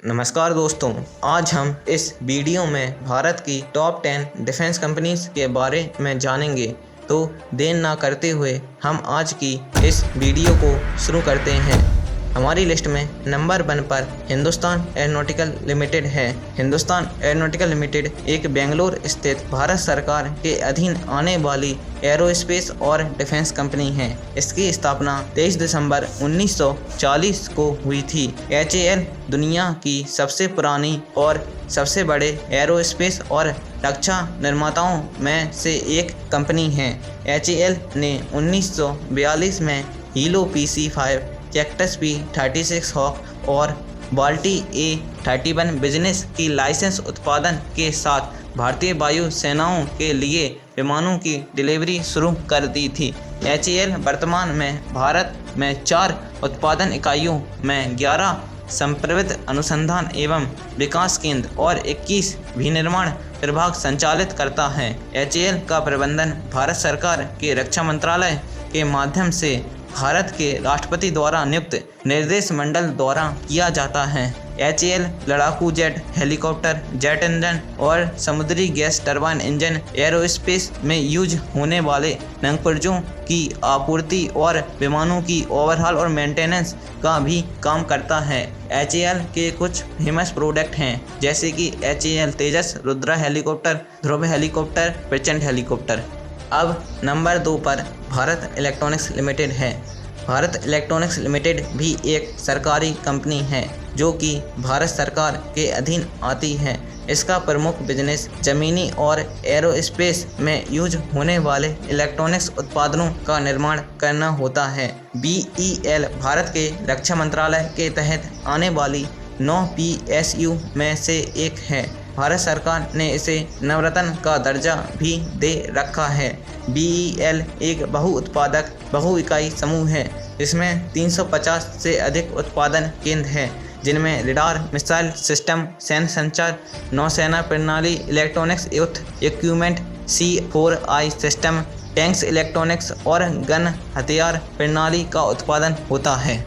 नमस्कार दोस्तों, आज हम इस वीडियो में भारत की टॉप 10 डिफेंस कंपनीज के बारे में जानेंगे। तो देर ना करते हुए हम आज की इस वीडियो को शुरू करते हैं। हमारी लिस्ट में नंबर 1 पर हिंदुस्तान एरोनॉटिकल लिमिटेड है। हिंदुस्तान एरोनॉटिकल लिमिटेड एक बेंगलोर स्थित भारत सरकार के अधीन आने वाली एरोस्पेस और डिफेंस कंपनी है। इसकी स्थापना 23 दिसंबर 1940 को हुई थी। HAL दुनिया की सबसे पुरानी और सबसे बड़े एरोस्पेस और रक्षा निर्माताओं में से एक कंपनी है। HAL ने 1942 में Helo PC-5, cactus P-36 hoc और बाल्टी A-31 बिजनेस की लाइसेंस उत्पादन के साथ भारतीय वायु सेनाओं के लिए विमानों की डिलीवरी शुरू कर दी थी। HAL वर्तमान में भारत में 4 उत्पादन इकाइयों में 11 संप्रवित अनुसंधान एवं विकास केंद्र और 21 विनिर्माण विभाग संचालित करता है। HAL का प्रबंधन भारत सरकार के रक्षा मंत्रालय के माध्यम से भारत के राष्ट्रपति द्वारा नियुक्त निर्देश मंडल द्वारा किया जाता है। HAL लड़ाकू जेट, हेलीकॉप्टर, जेट इंजन और समुद्री गैस टरबाइन इंजन, एरोस्पेस में यूज होने वाले नंगपुर्जों की आपूर्ति और विमानों की ओवरहाल और मेंटेनेंस का भी काम करता है। HAL के कुछ फेमस प्रोडक्ट हैं, जैसे कि HAL तेजस, रुद्रा हेलीकॉप्टर, ध्रुव हेलीकॉप्टर, प्रचंड हेलीकॉप्टर। अब नंबर 2 पर भारत इलेक्ट्रॉनिक्स लिमिटेड है। भारत इलेक्ट्रॉनिक्स लिमिटेड भी एक सरकारी कंपनी है जो कि भारत सरकार के अधीन आती है। इसका प्रमुख बिजनेस ज़मीनी और एरोस्पेस में यूज होने वाले इलेक्ट्रॉनिक्स उत्पादनों का निर्माण करना होता है। BEL भारत के रक्षा मंत्रालय के तहत आने वाली 9 PSU में से एक है। भारत सरकार ने इसे नवरत्न का दर्जा भी दे रखा है। BEL एक बहुउत्पादक बहु इकाई समूह है जिसमें 350 से अधिक उत्पादन केंद्र हैं, जिनमें रडार, मिसाइल सिस्टम, सैन्य संचार, नौसेना प्रणाली, इलेक्ट्रॉनिक्स युद्ध equipment, C4I system, tanks electronics और गन हथियार प्रणाली का उत्पादन होता है।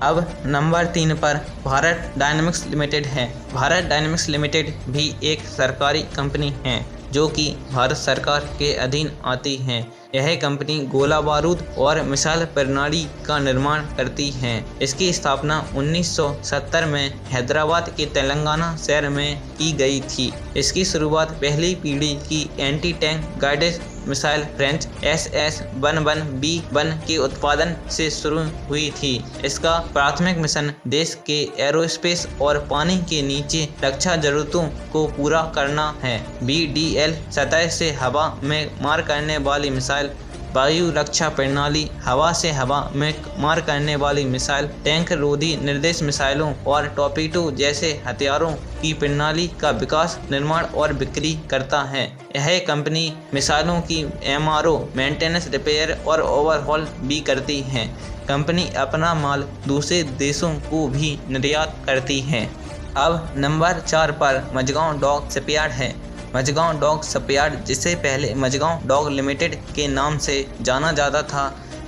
अब नंबर 3 पर भारत डायनेमिक्स लिमिटेड है। भारत डायनेमिक्स लिमिटेड भी एक सरकारी कंपनी है जो कि भारत सरकार के अधीन आती है। यह कंपनी गोला बारूद और मिसाइल प्रणाली का निर्माण करती है। इसकी स्थापना 1970 में हैदराबाद के तेलंगाना शहर में की गई थी। इसकी शुरुआत पहली पीढ़ी की anti tank guided missile French SS-11B1 के उत्पादन से शुरू हुई थी। इसका प्राथमिक मिशन देश के एरोस्पेस और पानी के नीचे रक्षा जरूरतों को पूरा करना है। BDL सतह से हवा में मार करने वाली मिसाइल, वायु रक्षा प्रणाली, हवा से हवा में मार करने वाली मिसाइल, टैंक रोधी निर्देश मिसाइलों और टॉर्पीडो जैसे हथियारों की प्रणाली का विकास, निर्माण और बिक्री करता है। यह कंपनी मिसाइलों की MRO मेंटेनेंस, रिपेयर और ओवरहॉल भी करती है। कंपनी अपना माल दूसरे देशों को भी निर्यात करती है। अब नंबर 4 पर मझगांव डॉक शिपयार्ड है। मझगांव डॉक शिपयार्ड, जिसे पहले मझगांव डॉक लिमिटेड के नाम से जाना जाता था,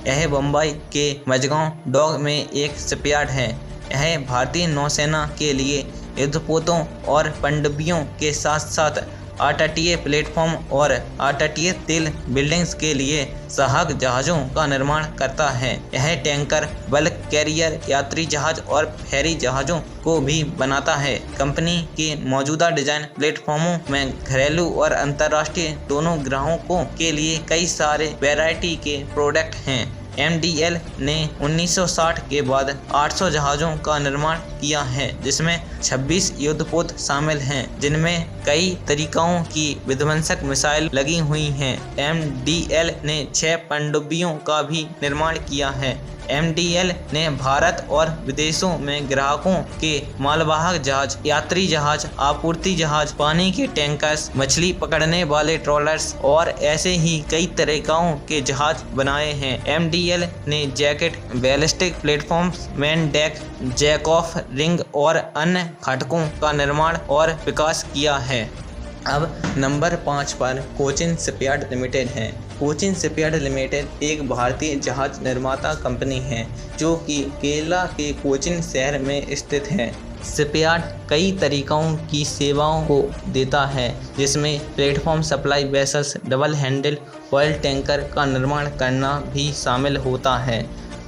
यह बम्बई के मझगांव डॉक में एक शिपयार्ड है। यह भारतीय नौसेना के लिए युद्धपोतों और पनडुब्बियों के साथ साथ अतटीय प्लेटफॉर्म और अतटीय तेल बिल्डिंग्स के लिए सहायक जहाज़ों का निर्माण करता है। यह टैंकर, बल्क कैरियर, यात्री जहाज और फेरी जहाज़ों को भी बनाता है। कंपनी के मौजूदा डिजाइन प्लेटफॉर्मों में घरेलू और अंतर्राष्ट्रीय दोनों ग्राहकों के लिए कई सारे वैरायटी के प्रोडक्ट हैं। MDL ने 1960 के बाद 800 जहाज़ों का निर्माण किया है, जिसमें 26 युद्धपोत शामिल हैं, जिनमें कई तरीकों की विध्वंसक मिसाइल लगी हुई हैं। MDL ने 6 पनडुब्बियों का भी निर्माण किया है। MDL ने भारत और विदेशों में ग्राहकों के मालवाहक जहाज, यात्री जहाज, आपूर्ति जहाज, पानी के टैंकर्स, मछली पकड़ने वाले ट्रॉलर्स और ऐसे ही कई तरीकों के जहाज बनाए हैं। MDL ने jacket, ballistic platforms, main deck, jack of ring और अन्य घटकों का निर्माण और विकास किया है। अब नंबर 5 पर कोचिन शिपयार्ड लिमिटेड है। कोचिन शिपयार्ड लिमिटेड एक भारतीय जहाज निर्माता कंपनी है जो कि केरला के कोचिन शहर में स्थित है। शिपयार्ड कई तरीकों की सेवाओं को देता है, जिसमें platform supply vessels, double handle oil tanker का निर्माण करना भी शामिल होता है।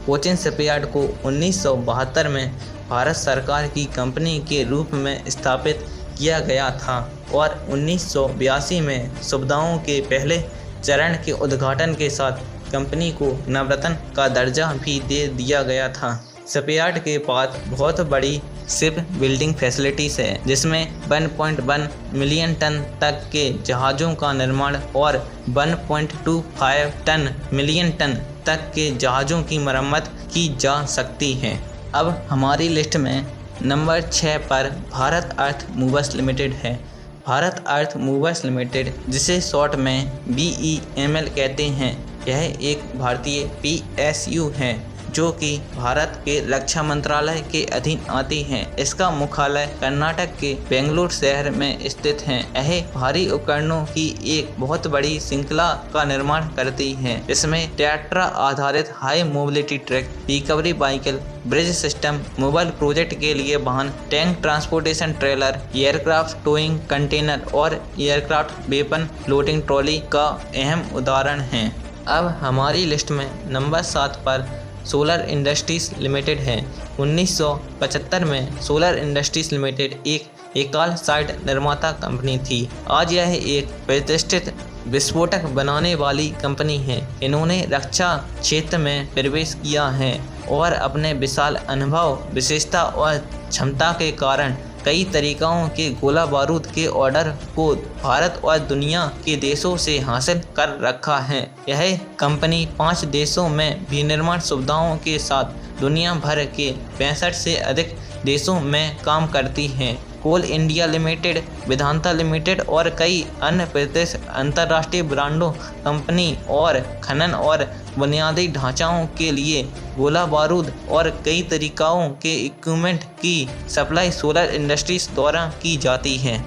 कोचिन शिपयार्ड को 1972 में भारत सरकार की कंपनी के रूप में स्थापित किया गया था और 1982 में सुविधाओं के पहले चरण के उद्घाटन के साथ कंपनी को नवरत्न का दर्जा भी दे दिया गया था। शिपयार्ड के पास बहुत बड़ी शिप बिल्डिंग फैसिलिटीज़ है, जिसमें 1.1 मिलियन टन तक के जहाज़ों का निर्माण और 1.25 मिलियन टन तक के जहाज़ों की मरम्मत की जा सकती है। अब हमारी लिस्ट में नंबर 6 पर भारत अर्थ मूवर्स लिमिटेड है। भारत अर्थ मूवर्स लिमिटेड, जिसे शॉर्ट में BEML कहते हैं, यह एक भारतीय PSU है जो कि भारत के रक्षा मंत्रालय के अधीन आती हैं। इसका मुख्यालय कर्नाटक के बेंगलुरु शहर में स्थित है। यह भारी उपकरणों की एक बहुत बड़ी श्रृंखला का निर्माण करती है, जिसमें ट्रैक्टर आधारित high mobility truck, recovery vehicle, bridge system, mobile project के लिए वाहन, tank transportation trailer, aircraft towing container और एयरक्राफ्ट वेपन लोडिंग ट्रॉली का अहम उदाहरण है। अब हमारी लिस्ट में नंबर 7 पर सोलर इंडस्ट्रीज लिमिटेड है। 1975 में सोलर इंडस्ट्रीज लिमिटेड एक एकल साइट निर्माता कंपनी थी। आज यह एक प्रतिष्ठित विस्फोटक बनाने वाली कंपनी है। इन्होंने रक्षा क्षेत्र में प्रवेश किया है और अपने विशाल अनुभव, विशेषता और क्षमता के कारण कई तरीकों के गोला बारूद के ऑर्डर को भारत और दुनिया के देशों से हासिल कर रखा है। यह कंपनी 5 देशों में विनिर्माण सुविधाओं के साथ दुनिया भर के 65 से अधिक देशों में काम करती है। कोल इंडिया लिमिटेड, वेदांता लिमिटेड और कई अन्य प्रतिष्ठित अंतर्राष्ट्रीय ब्रांडों कंपनी और खनन और बुनियादी ढांचाओं के लिए गोला बारूद और कई तरीकों के इक्विपमेंट की सप्लाई सोलर इंडस्ट्रीज द्वारा की जाती है।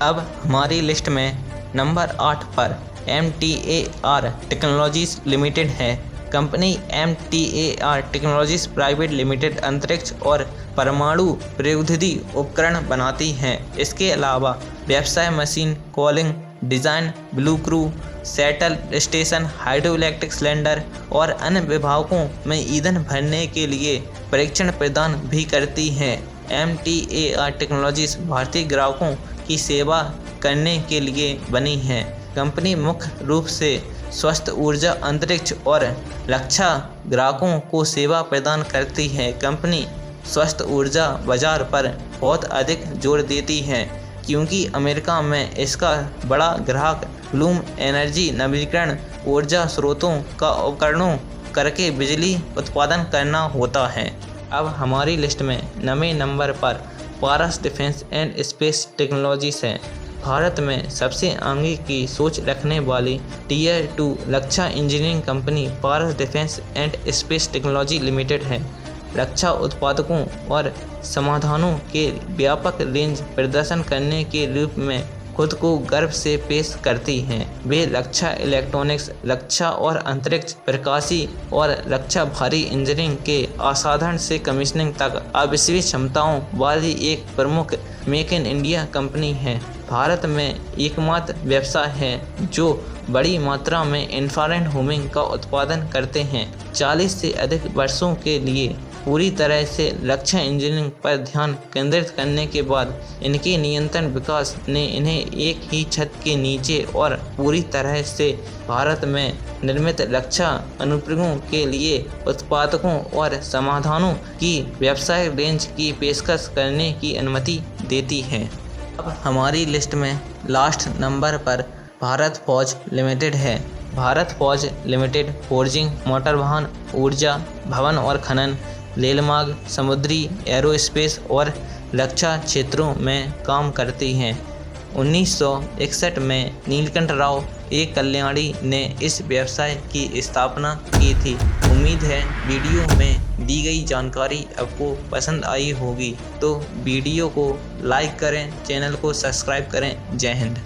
अब हमारी लिस्ट में नंबर 8 पर MTAR टेक्नोलॉजीज लिमिटेड है। Company MTAR technologies private limited अंतरिक्ष और परमाणु प्रौद्योगिकी उपकरण बनाती है। इसके अलावा व्यवसाय machine, calling, design, blue crew, settle station, hydro electric cylinder और अन्य विभागों में ईंधन भरने के लिए परीक्षण प्रदान भी करती है। MTAR टेक्नोलॉजीज भारतीय ग्राहकों की सेवा करने के लिए बनी है। कंपनी मुख्य रूप से स्वस्थ ऊर्जा, अंतरिक्ष और रक्षा ग्राहकों को सेवा प्रदान करती है। कंपनी स्वस्थ ऊर्जा बाजार पर बहुत अधिक जोर देती है, क्योंकि अमेरिका में इसका बड़ा ग्राहक ब्लूम एनर्जी नवीकरण ऊर्जा स्रोतों का उपकरणों करके बिजली उत्पादन करना होता है। अब हमारी लिस्ट में 9वें नंबर पर पारस डिफेंस एंड स्पेस टेक्नोलॉजीज है। भारत में सबसे आगे की सोच रखने वाली Tier 2 Raksha engineering company Paras defence and space technology limited है। रक्षा उत्पादकों और समाधानों के व्यापक रेंज प्रदर्शन करने के रूप में खुद को गर्व से पेश करती हैं। वे रक्षा इलेक्ट्रॉनिक्स, रक्षा और अंतरिक्ष प्रकाशी और रक्षा भारी इंजीनियरिंग के असाधारण से कमीशनिंग तक अविश्वसनीय क्षमताओं वाली एक प्रमुख मेक इन इंडिया कंपनी है। भारत में एकमात्र व्यवसाय है जो बड़ी मात्रा में इंफ्रारेड होमिंग का उत्पादन करते हैं। 40 से अधिक वर्षों के लिए पूरी तरह से रक्षा इंजीनियरिंग पर ध्यान केंद्रित करने के बाद इनके नियंत्रण विकास ने इन्हें एक ही छत के नीचे और पूरी तरह से भारत में निर्मित रक्षा अनुप्रयोगों के लिए उत्पादकों और समाधानों की व्यावसायिक रेंज की पेशकश करने की अनुमति देती है। अब हमारी लिस्ट में लास्ट नंबर पर भारत फौज लिमिटेड है। भारत फौज लिमिटेड फोर्जिंग, मोटर वाहन, ऊर्जा, भवन और खनन, रेलमार्ग, समुद्री, एरोस्पेस और रक्षा क्षेत्रों में काम करती हैं। 1961 में नीलकंठ राव ए कल्याणी ने इस व्यवसाय की स्थापना की थी। उम्मीद है वीडियो में दी गई जानकारी आपको पसंद आई होगी, तो वीडियो को लाइक करें, चैनल को सब्सक्राइब करें। जय हिंद।